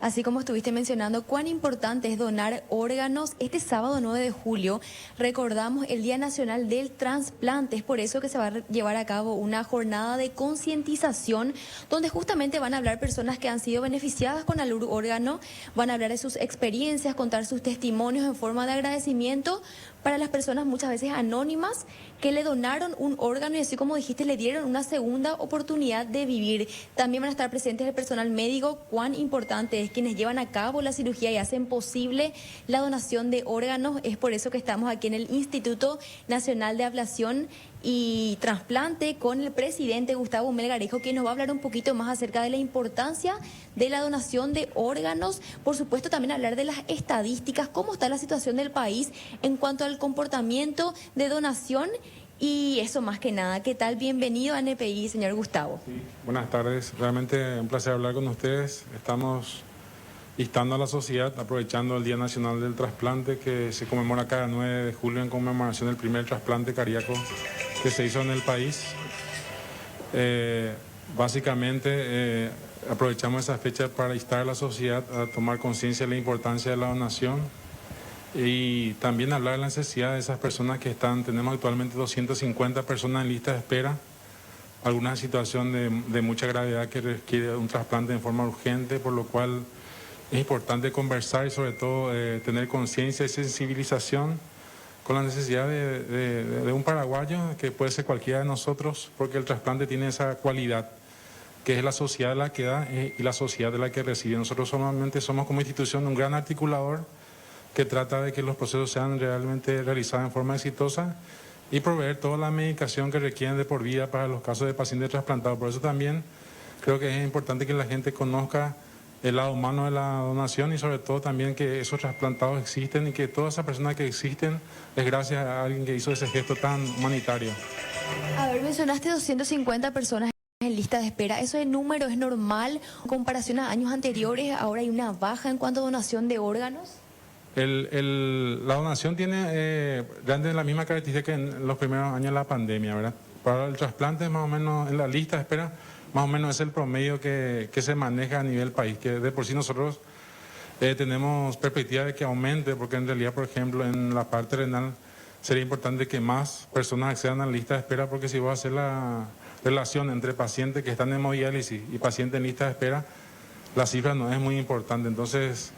así como estuviste mencionando, cuán importante es donar órganos. Este sábado 9 de julio recordamos el Día Nacional del Trasplante. Es por eso que se va a llevar a cabo una jornada de concientización donde justamente van a hablar personas que han sido beneficiadas con el órgano, van a hablar de sus experiencias, contar sus testimonios en forma de agradecimiento para las personas muchas veces anónimas que le donaron un órgano y así como dijiste le dieron una segunda oportunidad de vivir. También van a estar presentes el personal médico, cuán importante es quienes llevan a cabo la cirugía y hacen posible la donación de órganos. Es por eso que estamos aquí en el Instituto Nacional de Ablación y Trasplante con el presidente Gustavo Melgarejo, quien nos va a hablar un poquito más acerca de la importancia de la donación de órganos. Por supuesto, también hablar de las estadísticas, cómo está la situación del país en cuanto al comportamiento de donación y eso más que nada. ¿Qué tal? Bienvenido a NPI, señor Gustavo. Sí, buenas tardes, realmente un placer hablar con ustedes. Estamos instando a la sociedad, aprovechando el Día Nacional del Trasplante que se conmemora cada 9 de julio en conmemoración del primer trasplante cardíaco que se hizo en el país. Básicamente aprovechamos esa fecha para instar a la sociedad a tomar conciencia de la importancia de la donación y también hablar de la necesidad de esas personas que tenemos actualmente 250 personas en lista de espera, alguna situación de mucha gravedad que requiere un trasplante en forma urgente, por lo cual es importante conversar y sobre todo tener conciencia y sensibilización con la necesidad de un paraguayo, que puede ser cualquiera de nosotros, porque el trasplante tiene esa cualidad, que es la sociedad de la que da y la sociedad de la que recibe. Nosotros solamente somos como institución un gran articulador que trata de que los procesos sean realmente realizados en forma exitosa y proveer toda la medicación que requieren de por vida para los casos de pacientes trasplantados. Por eso también creo que es importante que la gente conozca el lado humano de la donación y sobre todo también que esos trasplantados existen y que todas esas personas que existen es gracias a alguien que hizo ese gesto tan humanitario. A ver, mencionaste 250 personas en lista de espera. ¿Ese número es normal en comparación a años anteriores? ¿Ahora hay una baja en cuanto a donación de órganos? La donación tiene la misma característica que en los primeros años de la pandemia, ¿verdad? Para el trasplante más o menos en la lista de espera más o menos es el promedio que se maneja a nivel país, que de por sí nosotros tenemos perspectiva de que aumente, porque en realidad, por ejemplo, en la parte renal sería importante que más personas accedan a la lista de espera, porque si vos haces la relación entre pacientes que están en hemodiálisis y pacientes en lista de espera, la cifra no es muy importante. Entonces,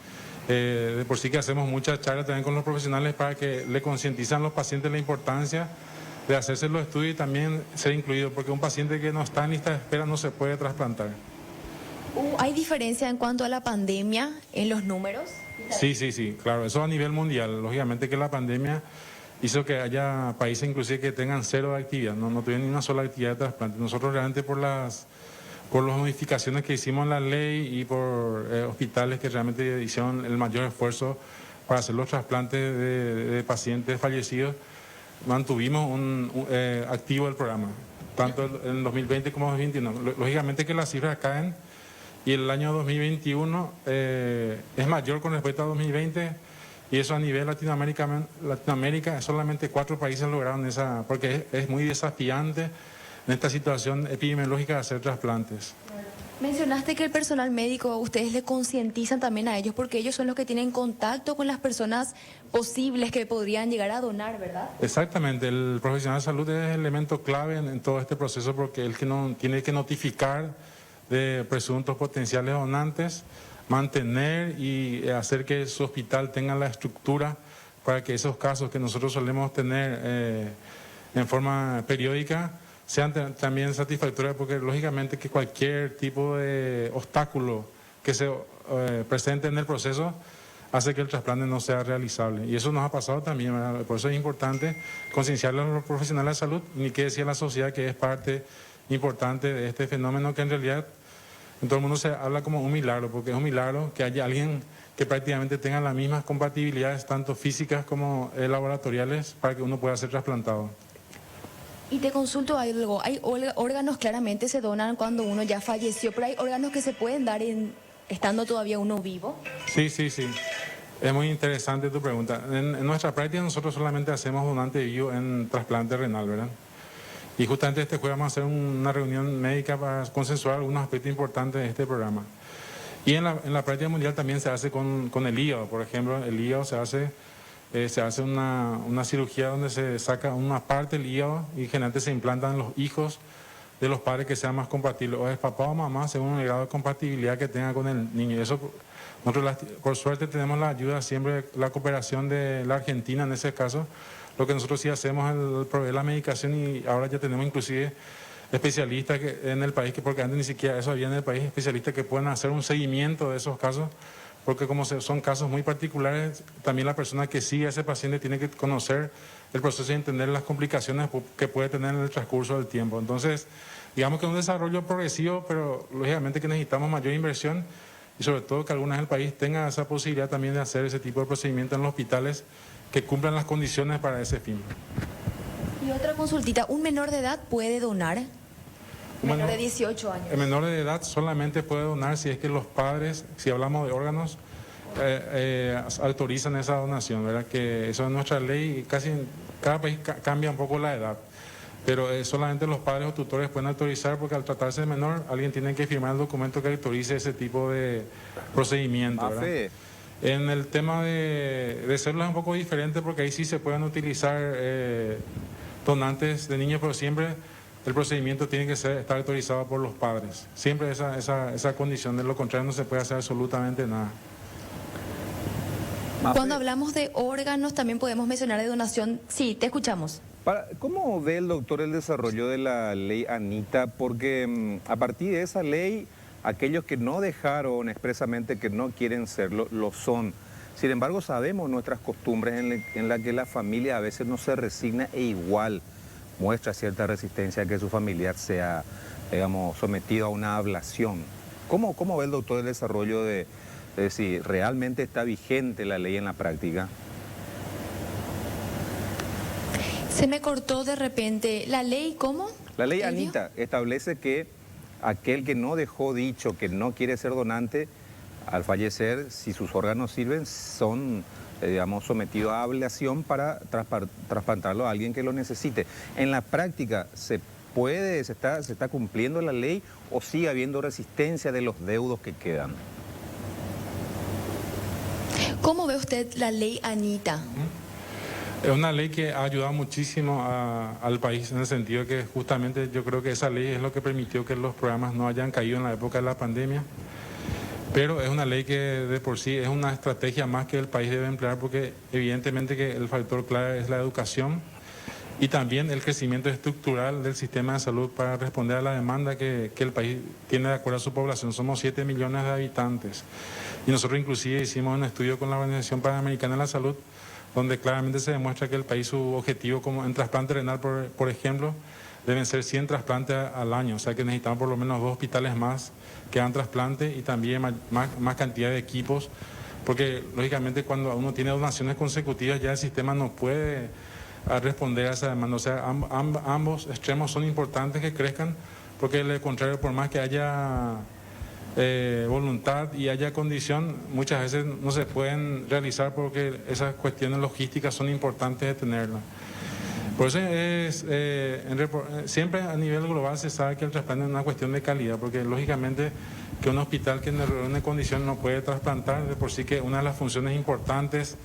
de por sí que hacemos muchas charlas también con los profesionales para que le concientizan a los pacientes la importancia de hacerse los estudios y también ser incluido, porque un paciente que no está en lista de espera no se puede trasplantar. ¿Hay diferencia en cuanto a la pandemia en los números? Sí, claro, eso a nivel mundial. Lógicamente que la pandemia hizo que haya países inclusive que tengan cero de actividad, no tuvieron ni una sola actividad de trasplante. Nosotros realmente por las modificaciones que hicimos en la ley y por hospitales que realmente hicieron el mayor esfuerzo para hacer los trasplantes de pacientes fallecidos, mantuvimos activo el programa, tanto en 2020 como en 2021. Lógicamente que las cifras caen y el año 2021 es mayor con respecto a 2020 y eso a nivel Latinoamérica solamente 4 países lograron esa, porque es muy desafiante en esta situación epidemiológica de hacer trasplantes. Mencionaste que el personal médico, ustedes le concientizan también a ellos porque ellos son los que tienen contacto con las personas posibles que podrían llegar a donar, ¿verdad? Exactamente, el profesional de salud es el elemento clave en todo este proceso porque él que no, tiene que notificar de presuntos potenciales donantes, mantener y hacer que su hospital tenga la estructura para que esos casos que nosotros solemos tener en forma periódica sean también satisfactorias, porque lógicamente que cualquier tipo de obstáculo que se presente en el proceso hace que el trasplante no sea realizable. Y eso nos ha pasado también, ¿verdad? Por eso es importante concienciar a los profesionales de salud, ni que decir a la sociedad que es parte importante de este fenómeno que en realidad en todo el mundo se habla como un milagro, porque es un milagro que haya alguien que prácticamente tenga las mismas compatibilidades, tanto físicas como laboratoriales, para que uno pueda ser trasplantado. Y te consulto algo, hay órganos claramente se donan cuando uno ya falleció, pero hay órganos que se pueden dar estando todavía uno vivo. Sí. Es muy interesante tu pregunta. En nuestra práctica nosotros solamente hacemos donante vivo en trasplante renal, ¿verdad? Y justamente este jueves vamos a hacer una reunión médica para consensuar algunos aspectos importantes de este programa. Y en la práctica mundial también se hace con el hígado. Por ejemplo, el hígado se hace una cirugía donde se saca una parte del hígado y generalmente se implantan en los hijos de los padres que sean más compatibles, o es papá o mamá, según el grado de compatibilidad que tenga con el niño. Eso, nosotros por suerte tenemos la ayuda siempre, la cooperación de la Argentina en ese caso. Lo que nosotros sí hacemos es proveer la medicación, y ahora ya tenemos inclusive especialistas en el país, porque antes ni siquiera eso había en el país, especialistas que pueden hacer un seguimiento de esos casos, porque como son casos muy particulares, también la persona que sigue a ese paciente tiene que conocer el proceso y entender las complicaciones que puede tener en el transcurso del tiempo. Entonces, digamos que es un desarrollo progresivo, pero lógicamente que necesitamos mayor inversión y sobre todo que algunas del país tengan esa posibilidad también de hacer ese tipo de procedimientos en los hospitales que cumplan las condiciones para ese fin. Y otra consultita, ¿un menor de edad puede donar? Un menor de 18 años. El menor de edad solamente puede donar si es que los padres, si hablamos de órganos, autorizan esa donación, ¿verdad? Que eso es nuestra ley, y casi en cada país cambia un poco la edad. Pero solamente los padres o tutores pueden autorizar, porque al tratarse de menor, alguien tiene que firmar el documento que autorice ese tipo de procedimiento, ¿verdad? En el tema de células es un poco diferente, porque ahí sí se pueden utilizar donantes de niños, pero siempre el procedimiento tiene que estar autorizado por los padres. Siempre esa condición, de lo contrario no se puede hacer absolutamente nada. Cuando hablamos de órganos también podemos mencionar de donación. Sí, te escuchamos. ¿Cómo ve el doctor el desarrollo de la ley Anita? Porque a partir de esa ley, aquellos que no dejaron expresamente que no quieren serlo, lo son. Sin embargo, sabemos nuestras costumbres en la que la familia a veces no se resigna e igual muestra cierta resistencia a que su familiar sea, digamos, sometido a una ablación. ¿Cómo ve el doctor el desarrollo de si realmente está vigente la ley en la práctica? Se me cortó de repente. ¿La ley cómo? La ley Anita establece que aquel que no dejó dicho que no quiere ser donante, al fallecer, si sus órganos sirven, son, digamos, sometidos a ablación para trasplantarlo a alguien que lo necesite. En la práctica, ¿se está cumpliendo la ley o sigue habiendo resistencia de los deudos que quedan? ¿Cómo ve usted la ley Anita? Es una ley que ha ayudado muchísimo al país, en el sentido que justamente yo creo que esa ley es lo que permitió que los programas no hayan caído en la época de la pandemia. Pero es una ley que de por sí es una estrategia más que el país debe emplear, porque evidentemente que el factor clave es la educación y también el crecimiento estructural del sistema de salud para responder a la demanda que el país tiene de acuerdo a su población. Somos 7 millones de habitantes y nosotros inclusive hicimos un estudio con la Organización Panamericana de la Salud, donde claramente se demuestra que el país, su objetivo como en trasplante renal, por ejemplo, deben ser 100 trasplantes al año, o sea que necesitamos por lo menos 2 hospitales más que hagan trasplante y también más cantidad de equipos, porque lógicamente cuando uno tiene donaciones consecutivas ya el sistema no puede responder a esa demanda. O sea, ambos extremos son importantes que crezcan, porque de lo contrario, por más que haya voluntad y haya condición, muchas veces no se pueden realizar porque esas cuestiones logísticas son importantes de tenerlas. Por eso siempre a nivel global se sabe que el trasplante es una cuestión de calidad, porque lógicamente que un hospital que no reúne condición no puede trasplantar. De por sí que una de las funciones importantes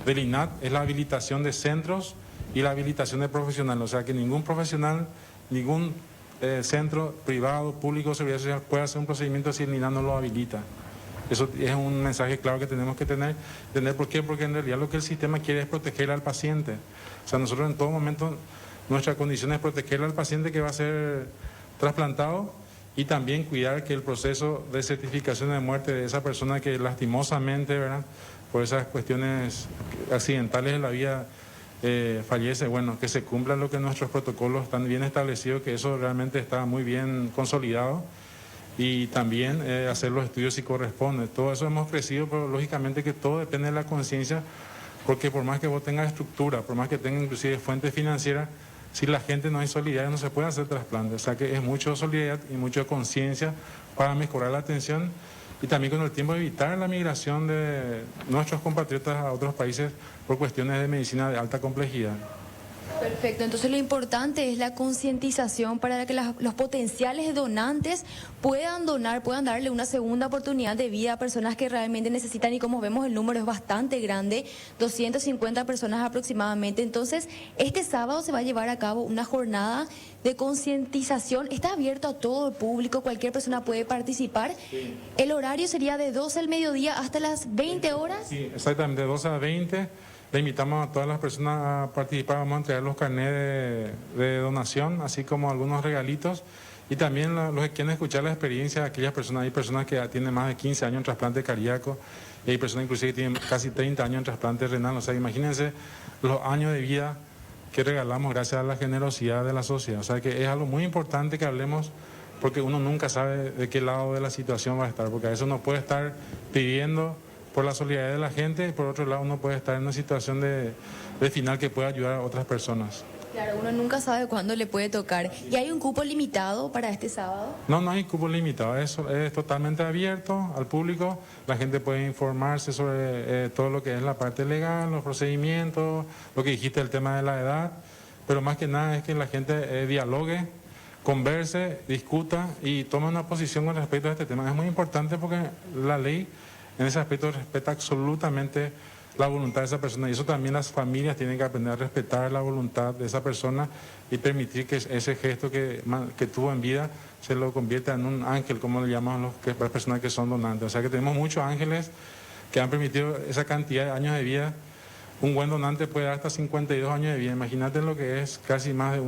del INAT es la habilitación de centros y la habilitación de profesionales. O sea que ningún profesional, ningún centro privado, público, seguridad social puede hacer un procedimiento si el INAT no lo habilita. Eso es un mensaje claro que tenemos que tener. ¿Por qué? Porque en realidad lo que el sistema quiere es proteger al paciente. O sea, nosotros en todo momento, nuestra condición es proteger al paciente que va a ser trasplantado y también cuidar que el proceso de certificación de muerte de esa persona que lastimosamente, ¿verdad?, por esas cuestiones accidentales de la vida fallece, bueno, que se cumplan lo que nuestros protocolos están bien establecidos, que eso realmente está muy bien consolidado. Y también hacer los estudios si corresponde. Todo eso hemos crecido, pero lógicamente que todo depende de la conciencia, porque por más que vos tengas estructura, por más que tengas inclusive fuentes financieras, si la gente no es solidaria no se puede hacer trasplantes. O sea que es mucho solidaridad y mucha conciencia para mejorar la atención y también con el tiempo evitar la migración de nuestros compatriotas a otros países por cuestiones de medicina de alta complejidad. Perfecto, entonces lo importante es la concientización para que los potenciales donantes puedan donar, puedan darle una segunda oportunidad de vida a personas que realmente necesitan, y como vemos el número es bastante grande, 250 personas aproximadamente. Entonces, este sábado se va a llevar a cabo una jornada de concientización. Está abierto a todo el público, cualquier persona puede participar. Sí. El horario sería de 12 del mediodía hasta las 20 horas. Sí, exactamente, de 12 a 20. Le invitamos a todas las personas a participar. Vamos a entregar los carnets de donación, así como algunos regalitos. Y también los que quieren escuchar la experiencia de aquellas personas. Hay personas que tienen más de 15 años en trasplante cardíaco, y hay personas inclusive que tienen casi 30 años en trasplante renal. O sea, imagínense los años de vida que regalamos gracias a la generosidad de la sociedad. O sea, que es algo muy importante que hablemos, porque uno nunca sabe de qué lado de la situación va a estar, porque a veces uno puede estar pidiendo por la solidaridad de la gente, y por otro lado uno puede estar en una situación de final que pueda ayudar a otras personas. Claro, uno nunca sabe cuándo le puede tocar. ¿Y hay un cupo limitado para este sábado? No hay cupo limitado, es totalmente abierto al público. La gente puede informarse sobre todo lo que es la parte legal, los procedimientos, lo que dijiste, el tema de la edad, pero más que nada es que la gente dialogue, converse, discuta y tome una posición con respecto a este tema. Es muy importante porque la ley en ese aspecto respeta absolutamente la voluntad de esa persona, y eso también las familias tienen que aprender a respetar la voluntad de esa persona y permitir que ese gesto que tuvo en vida se lo convierta en un ángel, como le llaman las personas que son donantes. O sea que tenemos muchos ángeles que han permitido esa cantidad de años de vida. Un buen donante puede dar hasta 52 años de vida. Imagínate lo que es casi más de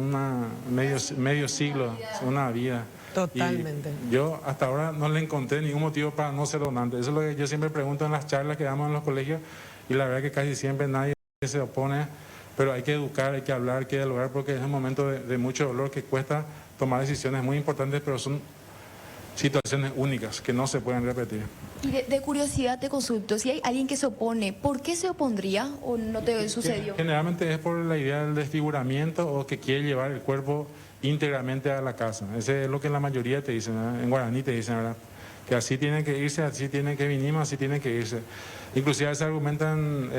medio siglo, una vida. Totalmente. Y yo hasta ahora no le encontré ningún motivo para no ser donante. Eso es lo que yo siempre pregunto en las charlas que damos en los colegios, y la verdad que casi siempre nadie se opone, pero hay que educar, hay que hablar, hay que dialogar, porque es un momento de mucho dolor que cuesta tomar decisiones muy importantes, pero son situaciones únicas que no se pueden repetir. Y de curiosidad te consulto, si hay alguien que se opone, ¿por qué se opondría o no te sucedió? Generalmente es por la idea del desfiguramiento, o que quiere llevar el cuerpo íntegramente a la casa. Ese es lo que la mayoría te dicen, ¿verdad? En guaraní te dicen, ¿verdad? Que así tienen que irse, así tienen que vinimos, así tienen que irse. Inclusive se argumentan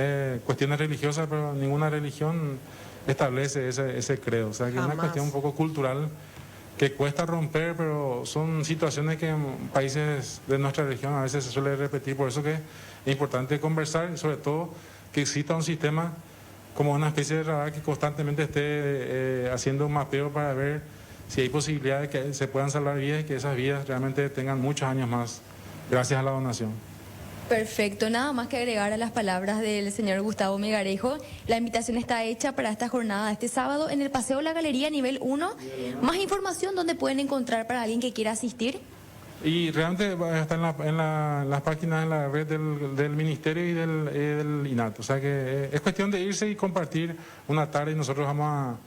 cuestiones religiosas, pero ninguna religión establece ese credo. O sea, que es una cuestión un poco cultural que cuesta romper, pero son situaciones que en países de nuestra región a veces se suele repetir. Por eso que es importante conversar, y sobre todo que exista un sistema como una especie de radar que constantemente esté haciendo un mapeo para ver si hay posibilidad de que se puedan salvar vidas, y que esas vidas realmente tengan muchos años más gracias a la donación. Perfecto, nada más que agregar a las palabras del señor Gustavo Megarejo. La invitación está hecha para esta jornada este sábado en el Paseo La Galería, nivel 1. Más información, ¿dónde pueden encontrar para alguien que quiera asistir? Y realmente está en las páginas, en la red del Ministerio y del INAT. O sea que es cuestión de irse y compartir una tarde, y nosotros vamos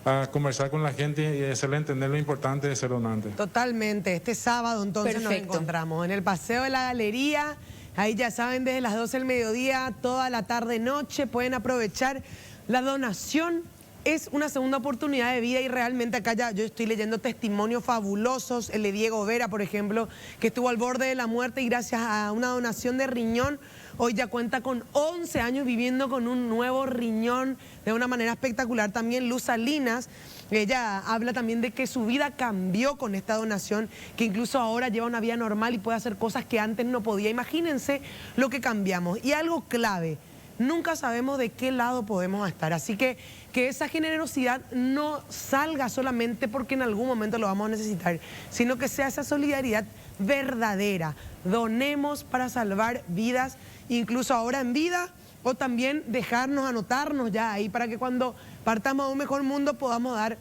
a conversar con la gente y hacerle entender lo importante de ser donante. Totalmente. Este sábado entonces Perfecto. Nos encontramos en el Paseo de la Galería. Ahí ya saben, desde las 12 del mediodía, toda la tarde-noche, pueden aprovechar. La donación es una segunda oportunidad de vida, y realmente acá ya yo estoy leyendo testimonios fabulosos. El de Diego Vera, por ejemplo, que estuvo al borde de la muerte y gracias a una donación de riñón, hoy ya cuenta con 11 años viviendo con un nuevo riñón de una manera espectacular. También Luz Salinas, ella habla también de que su vida cambió con esta donación, que incluso ahora lleva una vida normal y puede hacer cosas que antes no podía. Imagínense lo que cambiamos. Y algo clave, nunca sabemos de qué lado podemos estar, así que esa generosidad no salga solamente porque en algún momento lo vamos a necesitar, sino que sea esa solidaridad verdadera. Donemos para salvar vidas, incluso ahora en vida, o también dejarnos, anotarnos ya ahí para que cuando partamos a un mejor mundo podamos dar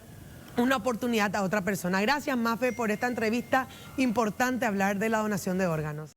una oportunidad a otra persona. Gracias, Mafe, por esta entrevista importante, hablar de la donación de órganos.